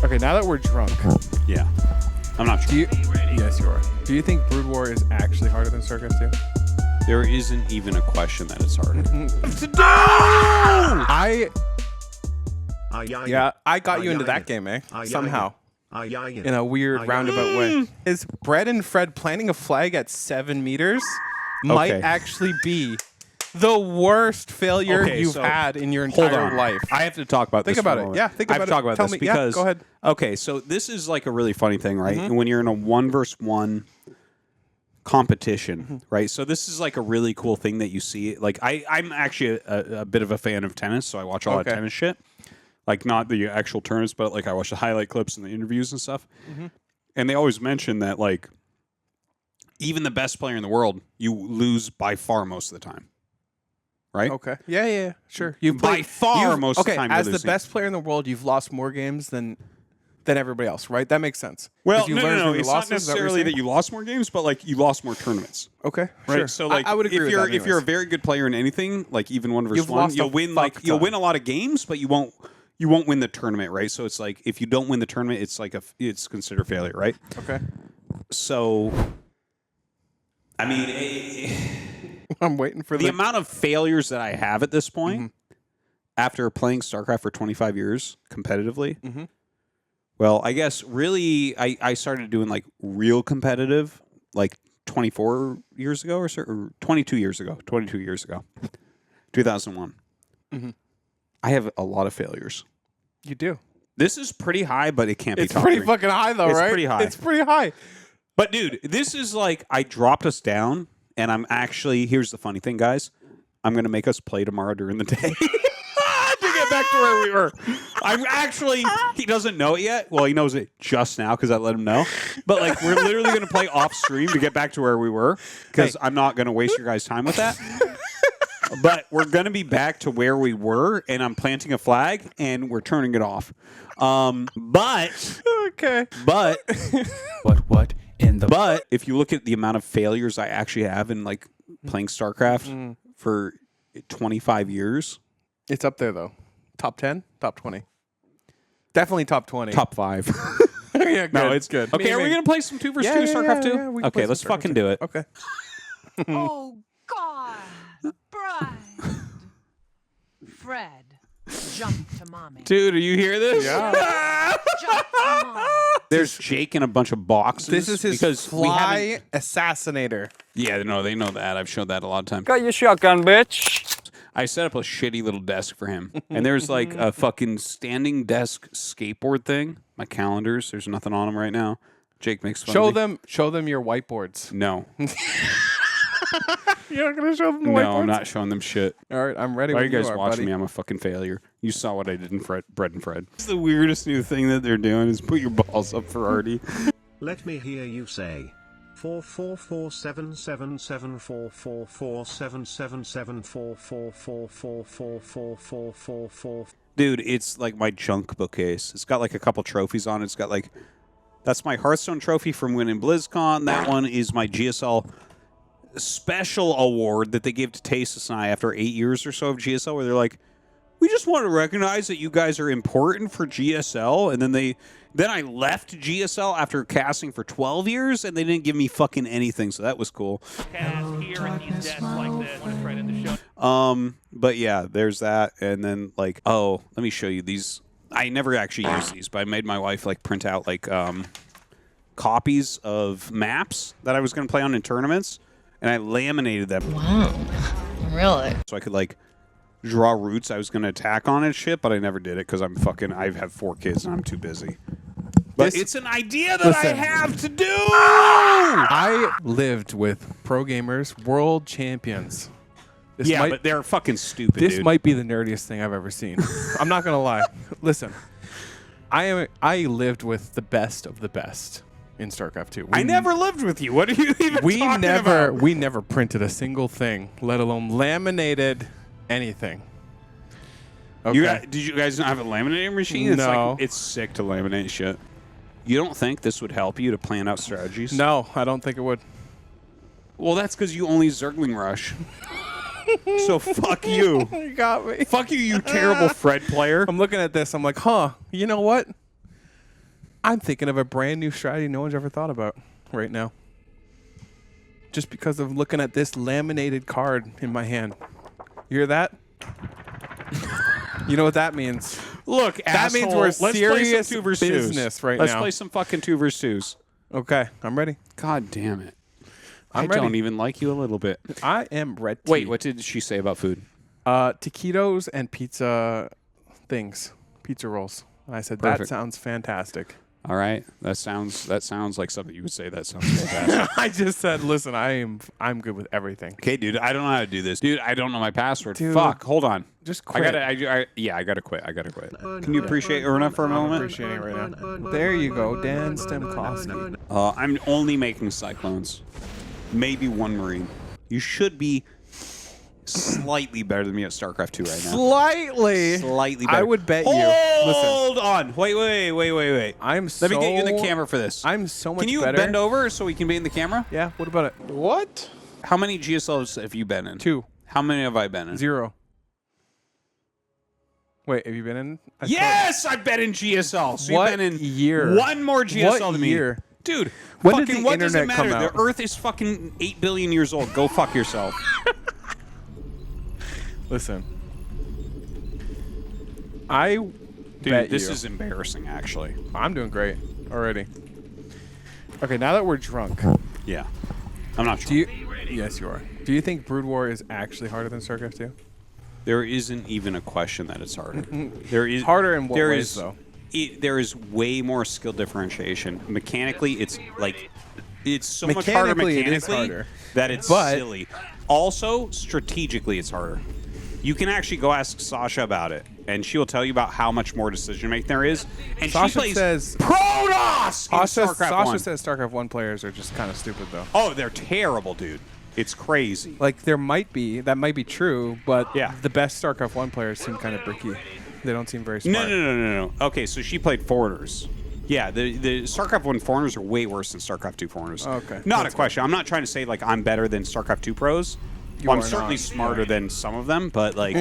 Okay, now that we're drunk. Yeah. I'm not sure. Yes, you are. Do you think Broodwar is actually harder than Starcraft 2? There isn't even a question that it's harder. I got you into that game, eh? Somehow. In a weird roundabout way. Is Brett and Fred planting a flag at 7 meters might actually be the worst failure you've had in your entire life. I have to talk about this. Think about it. Yeah, think about it. I have to talk about this because go ahead. Okay, so this is like a really funny thing, right? And when you're in a 1v1 competition, right? So this is like a really cool thing that you see. Like I'm actually a bit of a fan of tennis, so I watch a lot of tennis shit. Like not the actual tournaments, but like I watch the highlight clips and the interviews and stuff. And they always mention that like even the best player in the world, you lose by far most of the time. Right? Okay. Yeah, sure. You've by far most of the time. As the best player in the world, you've lost more games than everybody else, right? That makes sense. Well, no. It's not necessarily that you lost more games, but like you lost more tournaments. Okay, right. Sure. So like, I would agree with that if you're a very good player in anything, like even 1v1, you'll win you'll win a lot of games, but you won't win the tournament, right? So it's like if you don't win the tournament, it's like it's considered failure, right? Okay. So, I mean. I'm waiting for the amount of failures that I have at this point after playing StarCraft for 25 years competitively. Well, I guess really I started doing like real competitive like 24 years ago or 22 years ago. 2001. I have a lot of failures. You do. This is pretty high, but it can't be top pretty 3. fucking high though, right? It's pretty high. It's pretty high. But dude, this is like I dropped us down. And I'm actually, here's the funny thing, guys. I'm going to make us play tomorrow during the day to get back to where we were. I'm actually, he doesn't know it yet. Well, he knows it just now because I let him know. But like, we're literally going to play off stream to get back to where we were because I'm not going to waste your guys' time with that. But we're going to be back to where we were, and I'm planting a flag, and we're turning it off. But if you look at the amount of failures I actually have in like playing StarCraft for 25 years, it's up there though. Top 10, top 20, definitely top 20, top 5. Yeah, good. No, it's good. Okay, are we gonna play some 2 vs 2 StarCraft 2? Yeah, okay, let's fucking do it. Okay. Oh God, Brad, Fred, jump to mommy. Dude, do you hear this? Yeah. Jump to mommy. There's Jake in a bunch of boxes. This is his fly assassinator. Yeah, no, they know that. I've showed that a lot of times. Got your shotgun, bitch. I set up a shitty little desk for him. And there's like a fucking standing desk skateboard thing. My calendars, there's nothing on them right now. Jake makes fun of me. Show them your whiteboards. No. You're not going to show them the whiteboards? No, I'm not showing them shit. All right, I'm ready. Why are when you guys watching buddy. me? I'm a fucking failure. You saw what I did in Bread and Fred. It's the weirdest new thing that they're doing is put your balls up for Artie. Let me hear you say 444777444777444444444. Dude, it's like my junk bookcase. It's got like a couple trophies on it. It's got like, that's my Hearthstone trophy from winning BlizzCon. That one is my GSL special award that they gave to Tasis and I after 8 years or so of GSL, where they're like, we just want to recognize that you guys are important for GSL. And then I left GSL after casting for 12 years, and they didn't give me fucking anything, so that was cool. But yeah, there's that, and then like, oh, let me show you these. I never actually used these, but I made my wife like print out like copies of maps that I was going to play on in tournaments, and I laminated them. Wow, really? So I could like draw routes I was going to attack on and shit, but I never did it because I have 4 kids and I'm too busy. But it's an idea that I have to do. I lived with pro gamers, world champions. But they're fucking stupid. This dude. might be the nerdiest thing I've ever seen. I'm not gonna lie. Listen, I lived with the best of the best in StarCraft 2. I never lived with you. What are you even talking about? We never printed a single thing, let alone laminated anything. Okay. Did you guys not have a laminating machine? It's No. like, it's sick to laminate shit. You don't think this would help you to plan out strategies? No, I don't think it would. Well, that's because you only Zergling Rush. So fuck you. You got me. Fuck you, you terrible Fred player. I'm looking at this. I'm like, huh, you know what? I'm thinking of a brand new strategy no one's ever thought about right now. Just because of looking at this laminated card in my hand. You hear that? You know what that means? Look, that means we're let's serious play some 2vs2s. business right Let's now. play some fucking 2vs2s. Okay, I'm ready. God damn it. I'm I ready. don't even like you a little bit. I am ready. Wait, what did she say about food? Taquitos and pizza things. Pizza rolls. I said, that Perfect. sounds fantastic. All right, that sounds like something you would say. That sounds fantastic. I just said, listen, I'm good with everything. Okay, dude, I don't know how to do this. Dude, I don't know my password. Dude, Fuck, hold on. Just quit. I gotta quit. Can you appreciate Erna for a I'm moment? appreciating it right now. There you go, Dan Stemkowski. I'm only making cyclones. Maybe one marine. You should be slightly better than me at StarCraft 2 right now. Slightly better. I would bet you. Hold on. Wait. Let me get you in the camera for this. I'm so much Can you better. bend over so we can be in the camera? Yeah, what about it? What? How many GSLs have you been in? 2. How many have I been in? 0. Wait, have you been in? Yes, I've been in GSL. So What you've been in year? one more GSL What than me. year? Dude, When did fucking the what does it internet come matter? out? The Earth is fucking 8 billion years old. Go fuck yourself. Listen. I Dude, bet this you. is embarrassing, actually. I'm doing great already. Okay, now that we're drunk, Yeah. I'm not sure. do you? Yes, you are. Do you think Broodwar is actually harder than Starcraft 2? There isn't even a question that it's harder. There is Harder in what there ways, is- though? There is way more skill differentiation. Mechanically, it's like it's so much harder Mechanically, it is mechanically harder. that it's But- silly. Also, strategically, it's harder. You can actually go ask Sasha about it, and she will tell you about how much more decision making there is. And Sasha she plays says- Protoss in Sasha StarCraft 1. says StarCraft 1 players are just kind of stupid, though. Oh, they're terrible, dude. It's crazy. Like, that might be true, but Yeah. the best StarCraft 1 players seem kind of bricky. They don't seem very smart. No. Okay, so she played Foreigners. Yeah, the StarCraft 1 Foreigners are way worse than StarCraft 2 Foreigners. Okay. Not That's a question. I'm not trying to say, like, I'm better than StarCraft 2 pros. You Well, I'm are certainly not. smarter than some of them, but, like,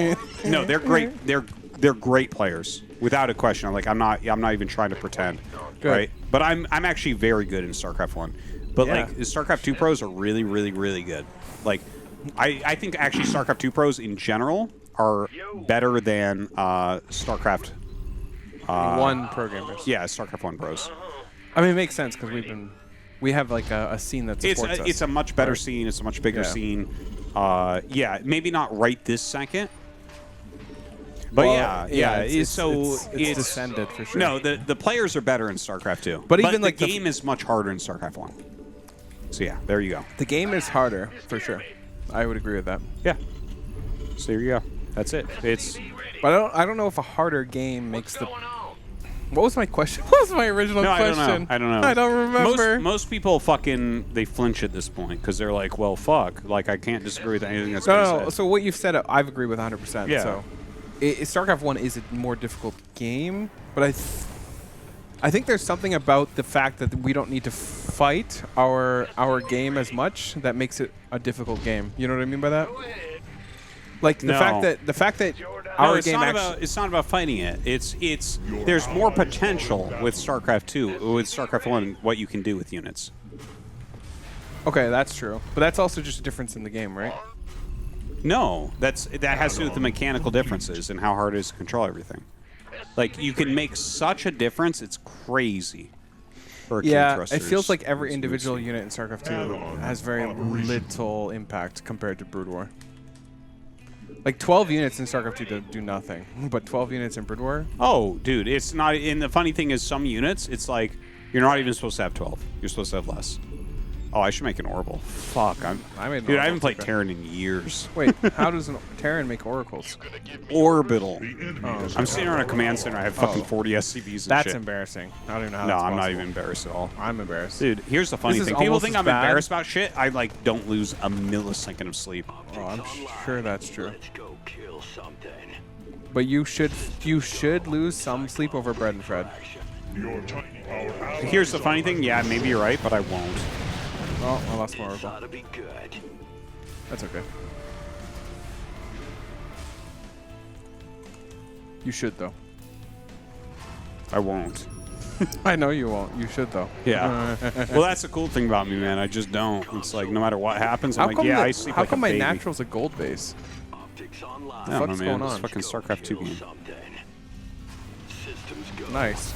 no, they're great. They're great players, without a question. Like, I'm not even trying to pretend, Good. right? But I'm actually very good in StarCraft 1. But, Yeah. like, the StarCraft 2 pros are really, really, really good. Like, I think actually StarCraft 2 pros in general are better than StarCraft 1 pro gamers. Yeah, StarCraft 1 pros. I mean, it makes sense because we have like a scene that supports us. It's a much better scene. It's a much bigger Yeah. scene. Yeah, maybe not right this second. But Well, it's it's descended for sure. No, the players are better in StarCraft 2. But even, like, the the game is much harder in StarCraft 1. So yeah, there you go. The game is harder for sure. I would agree with that. Yeah. So there you go. That's it. It's But I don't know if a harder game makes the. What was my question? What was my original no, question? I don't know. I don't remember. Most people fucking they flinch at this point because they're like, well, fuck. Like I can't disagree with anything that's been No. said. So what you've said, I've agreed with 100%. Yeah. So, StarCraft 1 is a more difficult game, but I think there's something about the fact that we don't need to fight our game as much that makes it a difficult game. You know what I mean by that? Like the No. fact that No, our it's game not actually. about. It's not about fighting it. It's. There's more potential with StarCraft 2, with StarCraft 1, what you can do with units. Okay, that's true, but that's also just a difference in the game, right? No, that has to do with the mechanical differences and how hard it is to control everything. Like you can make such a difference, it's crazy. For arcade Yeah, it thrusters. feels like every individual unit in StarCraft 2 has very little impact compared to Broodwar. Like 12 units in StarCraft 2 do nothing, but 12 units in Broodwar. Oh, dude, it's not. And the funny thing is, some units, it's like you're not even supposed to have 12. You're supposed to have less. Oh, I should make an Orbital. Fuck, I made an dude, I Orbital, haven't played okay. Terran in years. Wait, how does an Terran make oracles? Orbital. Oh, I'm sitting on a command center. I have fucking 40 SCVs and that's shit. embarrassing. I don't even know how No, that's I'm not possible. even embarrassed at all. I'm embarrassed. Dude, here's the funny This is thing. People almost think as I'm bad. embarrassed about shit. I like don't lose a millisecond of sleep. Oh, I'm sure that's true. But you should lose some sleep over Bread and Fred. Here's the funny thing. Yeah, maybe you're right, but I won't. Oh, I lost my oracle. That's okay. You should though. I won't. I know you won't. You should though. Yeah. Well, that's the cool thing about me, man. I just don't. It's like no matter what happens, I'm like, yeah, I sleep like a baby. How come my natural's a gold base? I don't know, man. It's fucking Starcraft 2 game. Nice.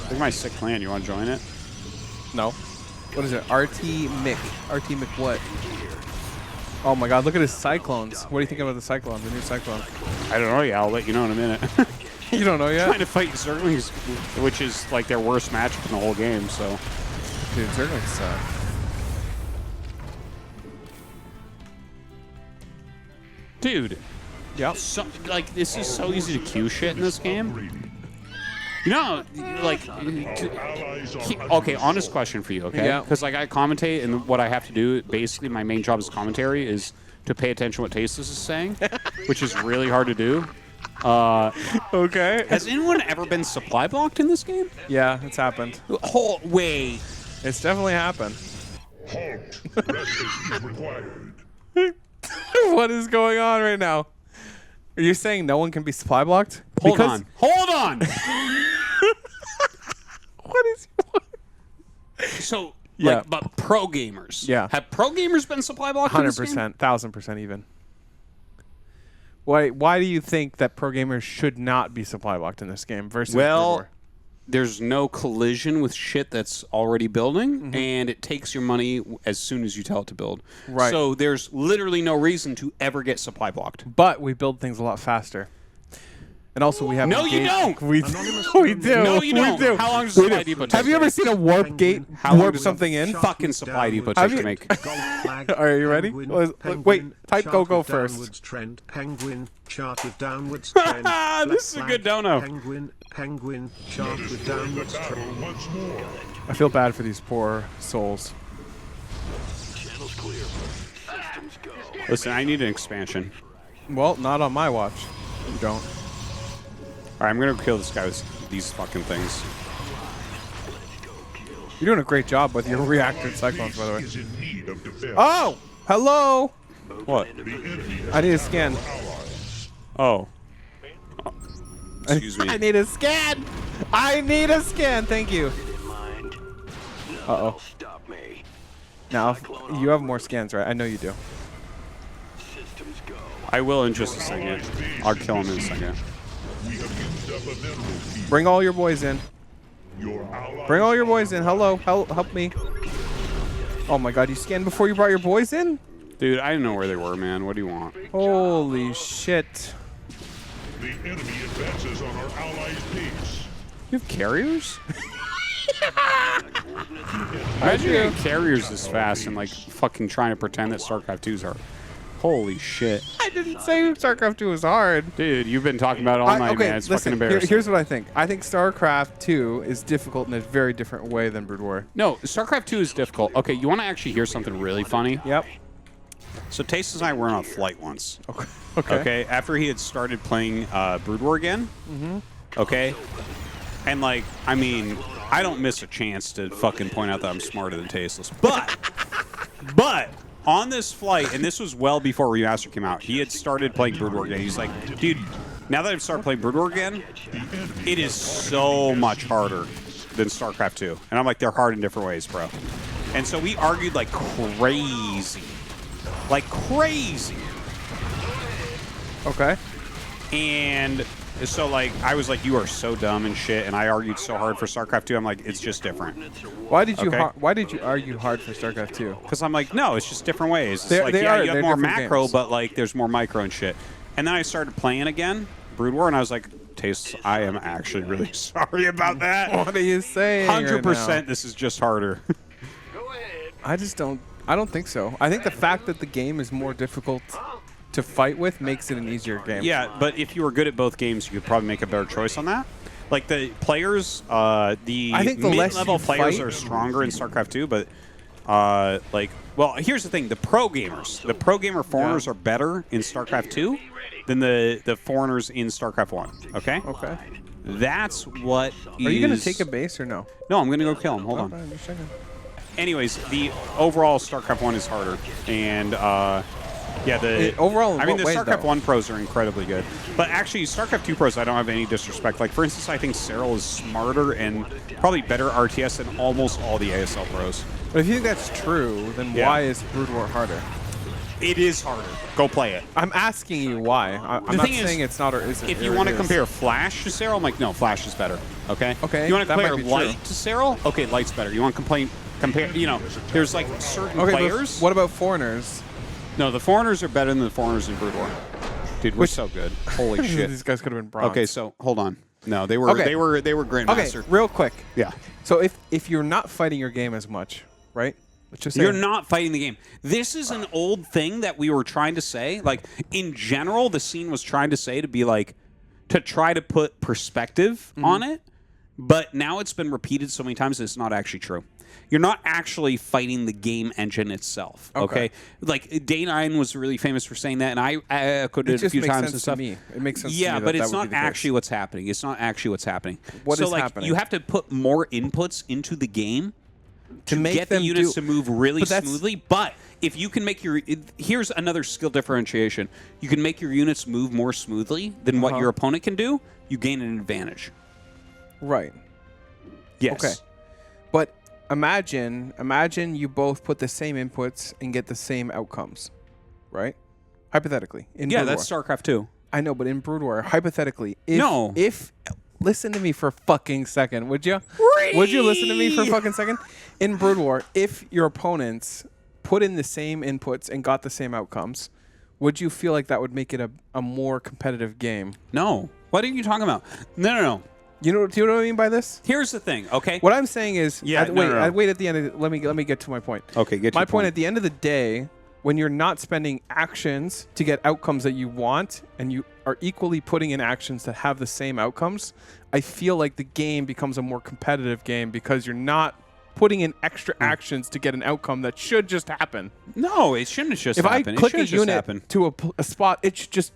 Look at my sick clan. You want to join it? No. What is it? RT Mick. RT Mick what? Oh my god, look at his Cyclones. What do you think about the Cyclones, the new Cyclone? I don't know. Yeah, I'll let you know in a minute. You don't know yet? Trying to fight Zerglings, which is like their worst matchup in the whole game, so. Dude, Zerglings suck. Dude. Yep. So, like, this is so easy to queue shit in this game. You know, like, okay, honest question for you, okay? Yeah. Because, like, I commentate, and what I have to do, basically, my main job as commentary is to pay attention to what Tasteless is saying, which is really hard to do. Okay. Has anyone ever been supply blocked in this game? Yeah, it's happened. Wait. It's definitely happened. Halt. Rest is required. What is going on right now? Are you saying no one can be supply blocked? Hold on. What is So, Yeah. like, but pro gamers. Yeah. Have pro gamers been supply blocked in this game? 100%, 1000% even. Why do you think that pro gamers should not be supply blocked in this game versus Well, Broodwar? there's no collision with shit that's already building, and it takes your money as soon as you tell it to build. Right. So there's literally no reason to ever get supply blocked. But we build things a lot faster. And also we have No, you don't. We do. We do. No, you don't. We do. How long does We supply do. depot take? Have you ever seen a warp gate How long warp does something in? Fucking supply depot Have take to you- make. Are you ready? Wait, type go first. Downwards trend, penguin, chart with downwards trend. This is a good dono. Penguin, chart with downwards trend. Once more. I feel bad for these poor souls. Listen, I need an expansion. Well, not on my watch. You don't. All right, I'm gonna kill this guy with these fucking things. You're doing a great job with your reactor cyclones, by the way. Is in need of defense. Oh, hello. What? I need a scan. Oh. Excuse me. I need a scan. I need a scan. Thank you. Uh-oh. Now, you have more scans, right? I know you do. I will in just a second. I'll kill him in a second. We have used up a mineral field. Bring all your boys in. Your ally. Bring all your boys in. Hello. Help me. Oh my god, you scanned before you brought your boys in? Dude, I didn't know where they were, man. What do you want? Holy shit. The enemy advances on our allies' base. You have carriers? Imagine you have carriers this fast and like fucking trying to pretend that StarCraft 2's hard. Holy shit. I didn't say StarCraft 2 was hard. Dude, you've been talking about it all night, man. It's fucking embarrassing. Here's what I think. I think StarCraft 2 is difficult in a very different way than Broodwar. No, StarCraft 2 is difficult. Okay, you want to actually hear something really funny? Yep. So Tastes and I were on a flight once. Okay. Okay, after he had started playing Broodwar again. Okay. And like, I mean, I don't miss a chance to fucking point out that I'm smarter than Tasteless. But on this flight, and this was well before Remaster came out, he had started playing Broodwar again. He's like, dude, now that I've started playing Broodwar again, it is so much harder than StarCraft 2. And I'm like, they're hard in different ways, bro. And so we argued like crazy. Like crazy. Okay. And so like I was like, you are so dumb and shit, and I argued so hard for StarCraft 2. I'm like, it's just different. Why did you Okay. Why did you argue hard for StarCraft 2? Because I'm like, no, it's just different ways. It's They- like, they yeah, are. you have They're more different macro, games. but like there's more micro and shit. And then I started playing again, Broodwar, and I was like, Taste, I am actually really sorry about that. What are you saying? 100%, this is just harder. I just don't. I don't think so. I think the fact that the game is more difficult to fight with makes it an easier game. Yeah, but if you were good at both games, you could probably make a better choice on that. Like the players, I think the less mid-level you players fight- are stronger in StarCraft 2, but like, well, here's the thing: the pro gamer foreigners are better in StarCraft 2 than the foreigners in StarCraft 1. Okay. Okay. That's what. Are you gonna take a base or no? No, I'm gonna go kill him. Hold on. I'm just checking. Anyways, the overall StarCraft 1 is harder, and Yeah, overall, in I mean, what the ways, StarCraft though? 1 pros are incredibly good. But actually, StarCraft 2 pros, I don't have any disrespect. Like, for instance, I think Cyril is smarter and probably better RTS than almost all the ASL pros. But if you think that's true, then why is Broodwar harder? It is harder. Go play it. I'm asking you why. I'm not saying it's not or isn't. If you want to compare Flash to Cyril, I'm like, no, Flash is better. Okay? Okay, You want to that compare might be Light true. to Cyril? Okay, Light's better. You want to compare, you know, there's like certain Okay, players. but what about foreigners? No, the foreigners are better than the foreigners in Broodwar. Dude, we're so good. Holy shit. These guys could have been bronze. Okay, so hold on. No, they were Okay. they were grandmaster. Okay, real quick. Yeah. So if you're not fighting your game as much, right? Let's just say You're not fighting the game. This is an old thing that we were trying to say. Like, in general, the scene was trying to say to be like, to try to put perspective on it. But now it's been repeated so many times that it's not actually true. You're not actually fighting the game engine itself. Okay. Like, Day9 was really famous for saying that, and I echoed it a few times and stuff. To me. It makes sense Yeah, to me but that it's that would not be the actually case. what's happening. It's not actually what's happening. What so, is like, happening? You have to put more inputs into the game to make get the them units do- to move really But that's- smoothly. But if you can make your... Here's another skill differentiation. You can make your units move more smoothly than what your opponent can do. You gain an advantage. Right. Yes. Okay. But imagine you both put the same inputs and get the same outcomes, right? Hypothetically. In Yeah, Brood that's War. StarCraft 2. I know, but in Broodwar, hypothetically, No. if listen to me for a fucking second, would you? Would you listen to me for a fucking second? In Broodwar, if your opponents put in the same inputs and got the same outcomes, would you feel like that would make it a more competitive game? No. What are you talking about? No. Do you know what I mean by this? Here's the thing, okay? What I'm saying is, Yeah, wait at the end. Let me get to my point. Okay, get to my your point. point. At the end of the day, when you're not spending actions to get outcomes that you want, and you are equally putting in actions that have the same outcomes, I feel like the game becomes a more competitive game because you're not putting in extra actions to get an outcome that should just happen. No, it shouldn't just If happen. I click it a should just unit happen. to a spot, it should just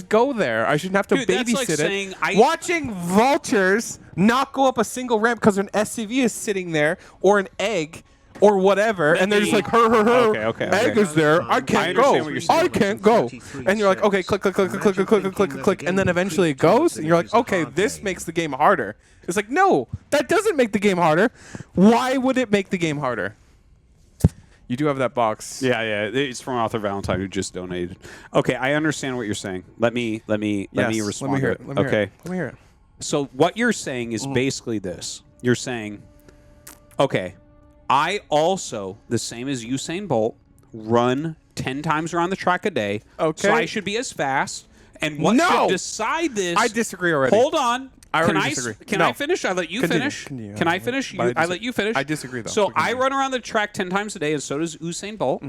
go there. I shouldn't have to Dude, that's babysit like it. saying Watching vultures not go up a single ramp because an SCV is sitting there or an egg or whatever, and they're just like, Okay. egg is there. I can't go. understand what you're saying. I can't go. And you're like, okay, click, and then eventually it goes, and you're like, okay, this makes the game harder. It's like, no, that doesn't make the game harder. Why would it make the game harder? You do have that box. Yeah. It's from Arthur Valentine who just donated. Okay, I understand what you're saying. Let me Yes, respond. Let me hear to it. Let me hear it. Let me hear it. So what you're saying is basically this. You're saying, okay, I also, the same as Usain Bolt, run 10 times around the track a day. Okay. So I should be as fast. And what No! should decide this? I disagree already. Hold on. I Can already disagree. Can No. I finish? I let you Continue. finish. Continue. Can I finish? But I let you finish. I disagree, though. So But continue. I run around the track 10 times a day, and so does Usain Bolt.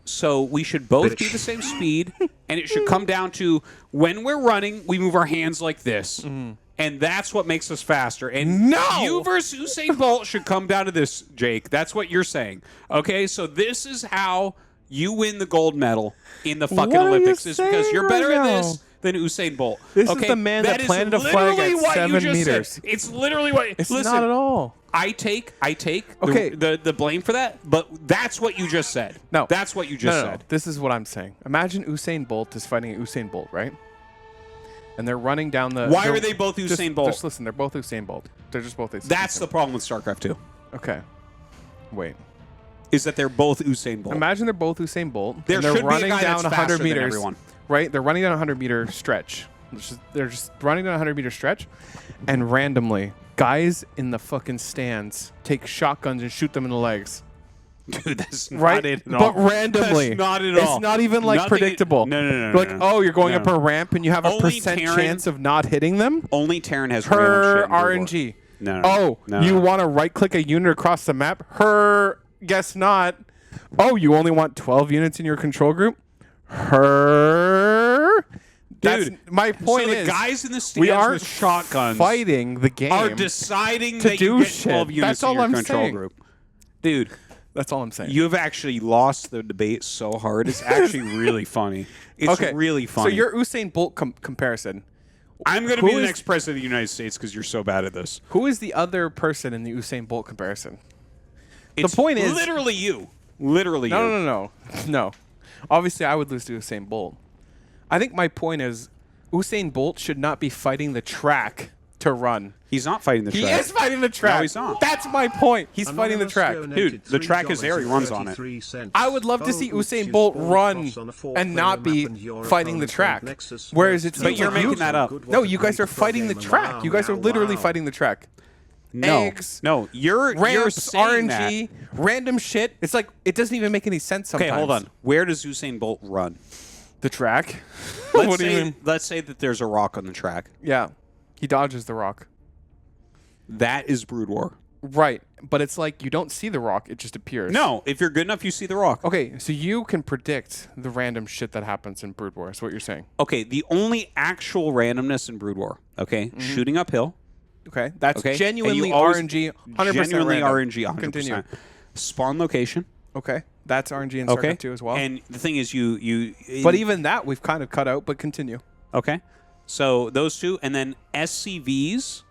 So we should both be the same speed, and it should come down to when we're running, we move our hands like this. And that's what makes us faster. And No! you versus Usain Bolt should come down to this, Jake. That's what you're saying. Okay, so this is how you win the gold medal in the fucking What are you Olympics is because saying you're better right at now? this than Usain Bolt. This is okay? the man that is planted a flag literally at what 7 you just meters. said. It's literally what. It's listen, not at all. I take Okay. the blame for that, but that's what you just said. No. That's what you just No. said. This is what I'm saying. Imagine Usain Bolt is fighting Usain Bolt, right? And they're running down the... Why they're- are they both Usain Bolt? Just listen, they're both Usain Bolt. They're just both Usain That's the Bolt. problem with StarCraft 2, Okay. Wait. is that they're both Usain Bolt. Imagine they're both Usain Bolt. There and they're should be a running guy down that's 100 faster than meters. everyone. Right? They're running down a 100-meter stretch. They're just running down a 100-meter stretch, and randomly, guys in the fucking stands take shotguns and shoot them in the legs. Dude, that's Right? not it at all. But randomly. That's not at all. It's not even like Nothing- predictable. No. Like, oh, you're going No. up a ramp and you have a Only percent Terran- chance of not hitting them? Only Terran has Her random shit in RNG. No. Oh, No. you want to right-click a unit across the map? Her, guess not. Oh, you only want 12 units in your control group? Her. That's, Dude, my point so the is, guys in the stands we aren't with shotguns fighting the game. are deciding to that do you get shit. 12 units That's all in your I'm control saying. group. Dude, That's all I'm saying. you have actually lost the debate so hard. It's actually really funny. It's okay, really funny. So your Usain Bolt comparison. I'm going to who be the is- next president of the United States because you're so bad at this. Who is the other person in the Usain Bolt comparison? It's point is- literally you. Literally you. No. Obviously, I would lose to Usain Bolt. I think my point is Usain Bolt should not be fighting the track to run. He's not fighting the track. He is fighting the track. No, he's not. That's my point. He's fighting the track. Dude, the track is there. He runs on it. I would love to see Usain Bolt run and not be fighting the track. Whereas it seems But you're like making that up. No, you guys are fighting the track. You guys are literally fighting the track. No, Eggs, no, you're ramps, saying RNG, random shit. It's like it doesn't even make any sense sometimes. Okay, hold on. Where does Usain Bolt run? The track. Let's say that there's a rock on the track. Yeah, he dodges the rock. That is Broodwar. Right, but it's like you don't see the rock; it just appears. No, if you're good enough, you see the rock. Okay, so you can predict the random shit that happens in Broodwar. Is what you're saying? Okay, the only actual randomness in Broodwar. Okay, shooting uphill. Okay, that's Okay, genuinely and you always- RNG. 100% Genuinely random. RNG. 100%. Continue. Spawn location. Okay, that's RNG in Okay, Starcraft 2 as well. And the thing is, you. But even that we've kind of cut out. But continue. Okay, so those two, and then SCVs.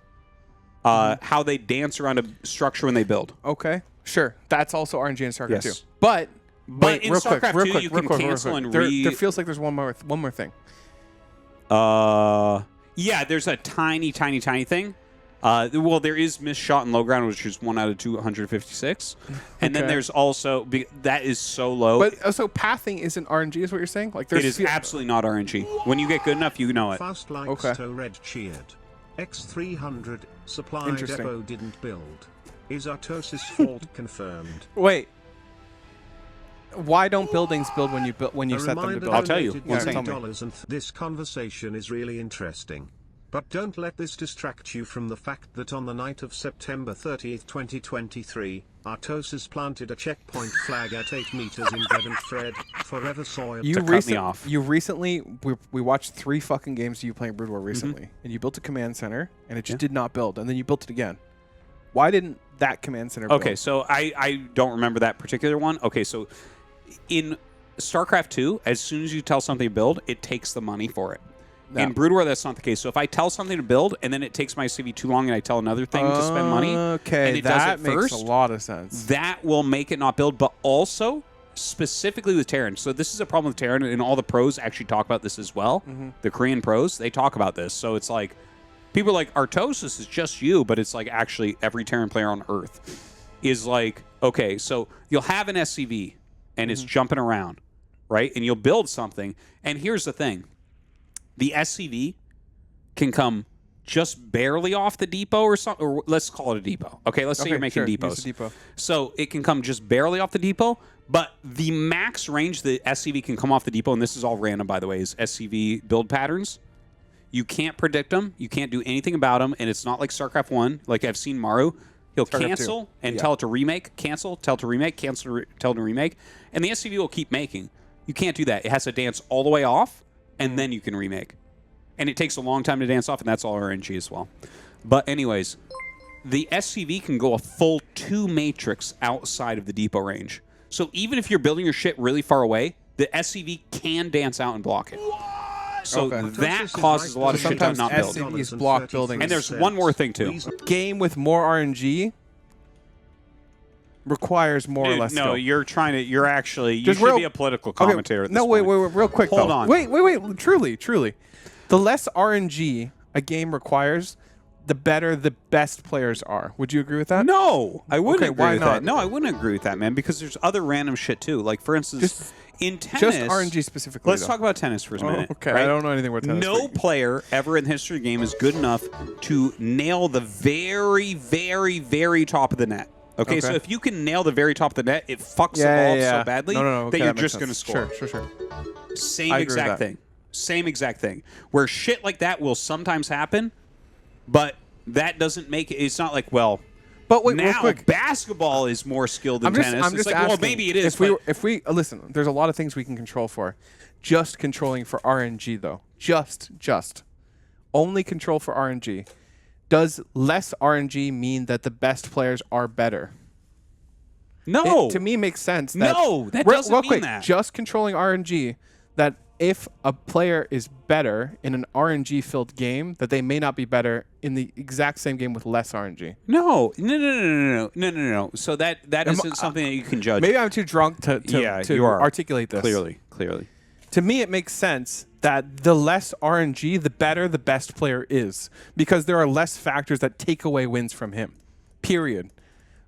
How they dance around a structure when they build. Okay, sure. That's also RNG in Starcraft 2. Yes. But in real StarCraft quick, 2, you can cancel and there feels like there's one more thing. Yeah, there's a tiny thing. Well, there is missed shot and low ground, which is 1 out of 256, and then Okay. there's also that is so low. But so pathing isn't RNG, is what you're saying? Like it is absolutely not RNG. When you get good enough, you know it. Fast likes Okay. to red cheered. X300 supply Interesting. depot didn't build. Is Artosis fault confirmed? Wait. Why don't buildings build when you A set them to reminder build? I'll tell you. donated One second. $8 and this conversation is really interesting. But don't let this distract you from the fact that on the night of September 30th, 2023, Artosis planted a checkpoint flag at 8 meters in Devon Fred, forever soil. You cut me off. You recently we watched 3 fucking games of you playing Broodwar recently, and you built a command center, and it just did not build, and then you built it again. Why didn't that command center build? Okay, so I don't remember that particular one. Okay, so in StarCraft 2, as soon as you tell something to build, it takes the money for it. No. In Broodwar, that's not the case. So if I tell something to build and then it takes my CV too long and I tell another thing to spend money, Okay, and it that does it makes first, a lot of sense. that will make it not build. But also, specifically with Terran. So this is a problem with Terran, and all the pros actually talk about this as well. The Korean pros, they talk about this. So it's like, people are like, Artosis is just you, but it's like actually every Terran player on Earth is like, okay, so you'll have an SCV, and it's jumping around, right? And you'll build something. And here's the thing. The SCV can come just barely off the depot or something, or let's call it a depot. Okay, let's say you're making sure, use depots. a depot. So it can come just barely off the depot, but the max range the SCV can come off the depot, and this is all random, by the way, is SCV build patterns. You can't predict them. You can't do anything about them, and it's not like StarCraft 1. Like I've seen Maru. He'll StarCraft 2. cancel and tell it to remake, cancel, tell it to remake, cancel, tell it to remake, and the SCV will keep making. You can't do that. It has to dance all the way off, and then you can remake. And it takes a long time to dance off, and that's all RNG as well. But anyways, the SCV can go a full 2 matrix outside of the depot range. So even if you're building your shit really far away, the SCV can dance out and block it. So Okay. that causes a lot of shit to Sometimes not build. SCVs block buildings. And there's one more thing, too. Game with more RNG requires more or Dude, less no, skill. you're trying to. You're actually. You Just should real- be a political Okay, commentator. At this no, point. wait, real quick. Hold though. on. Wait. Truly. The less RNG a game requires, the better the best players are. Would you agree with that? No, I wouldn't Okay, agree why with not? that. No, I wouldn't agree with that, man, because there's other random shit too. Like for instance, Just- in tennis, Just RNG specifically. Let's though. talk about tennis for a minute. Okay, right? I don't know anything about tennis. No player ever in the history of the game is good enough to nail the very, very, very top of the net. Okay, so if you can nail the very top of the net, it fucks the ball so badly no, that okay, you're makes just going to sense. score. Sure. Same I agree with exact that. thing. Same exact thing. Where shit like that will sometimes happen, but that doesn't make it. It's not like, well, But wait, real now quick. basketball is more skilled than tennis. I'm It's just like, asking, well, maybe it is. If we listen, there's a lot of things we can control for. Just controlling for RNG though. Just only control for RNG. Does less RNG mean that the best players are better? no, It, to me, makes sense. That No, that real doesn't mean quick, that. Just controlling RNG, that if a player is better in an RNG-filled game, that they may not be better in the exact same game with less RNG. No. So that isn't something that you can judge. Maybe I'm too drunk to articulate this. Clearly. To me, it makes sense that the less RNG, the better the best player is, because there are less factors that take away wins from him. Period.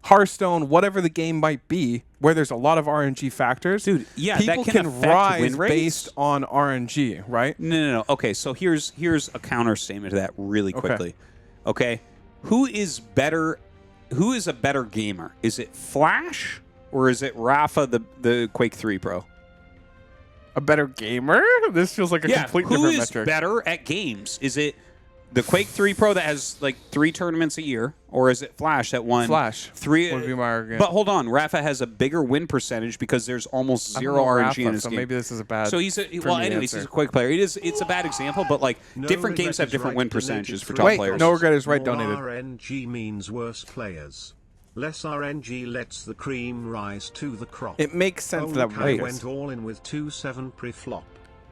Hearthstone, whatever the game might be, where there's a lot of RNG factors, dude, yeah, people that can affect rise win rates based on RNG, right? No. Okay, so here's a counter statement to that really quickly. Okay, who is better? Who is a better gamer? Is it Flash or is it Rafa, the Quake 3 Pro? A better gamer? This feels like a complete different metric. Who is better at games? Is it the Quake 3 Pro that has like 3 tournaments a year, or is it Flash that won Flash 3? Would be my argument. But hold on, Rafa has a bigger win percentage because there's almost zero RNG in his game. Maybe this is a bad. So he's anyways, he's a Quake player. It's a bad example, but like different games have different win percentages for top players. No regret is right. More Donated. RNG means worse players. Less RNG lets the cream rise to the crop. It makes sense that Kai way. went all in with 2-7 pre-flop.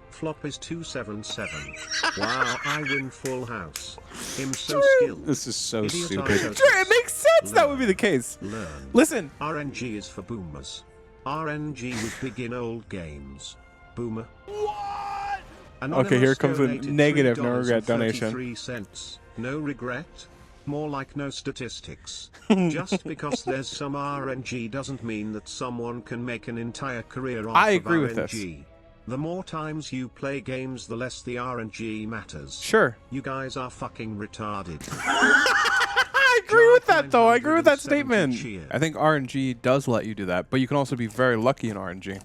Flop is 2-7-7. Wow, I win full house. Him so skilled. This is so Idiot stupid. Artosis. Sure, it makes sense. That would be the case. Learn. Listen. RNG is for boomers. RNG would begin old games. Boomer. What? Okay, here comes a negative no regret donation. $3.33. No regret? More like no statistics. Just because there's some RNG doesn't mean that someone can make an entire career off I of agree RNG. with this. The more times you play games, the less the RNG matters. Sure. You guys are fucking retarded. I agree with that, though. I agree with that statement. I think RNG does let you do that, but you can also be very lucky in RNG.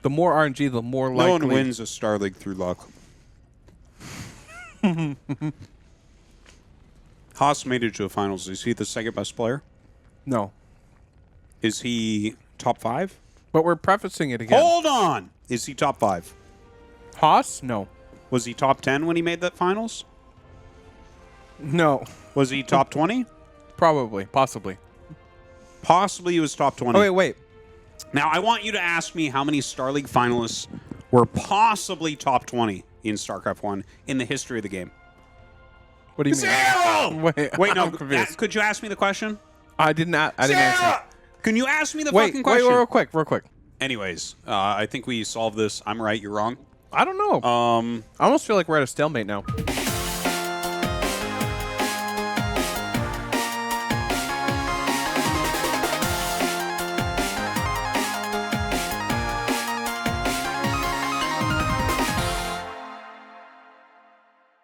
The more RNG, the more likely. No one wins a Star League through luck. Haas made it to the finals. Is he the second best player? No. Is he top 5? But we're prefacing it again. Hold on. Is he top 5? Haas? No. Was he top 10 when he made that finals? No. Was he top 20? Probably. Possibly. Possibly he was top 20. Oh, wait. Now, I want you to ask me how many Star League finalists were possibly top 20 in StarCraft 1 in the history of the game. What do you mean? 0! Wait, no. Could you ask me the question? I didn't answer. Can you ask me the fucking question? Wait, real quick. Anyways, I think we solved this. I'm right, you're wrong. I don't know. I almost feel like we're at a stalemate now.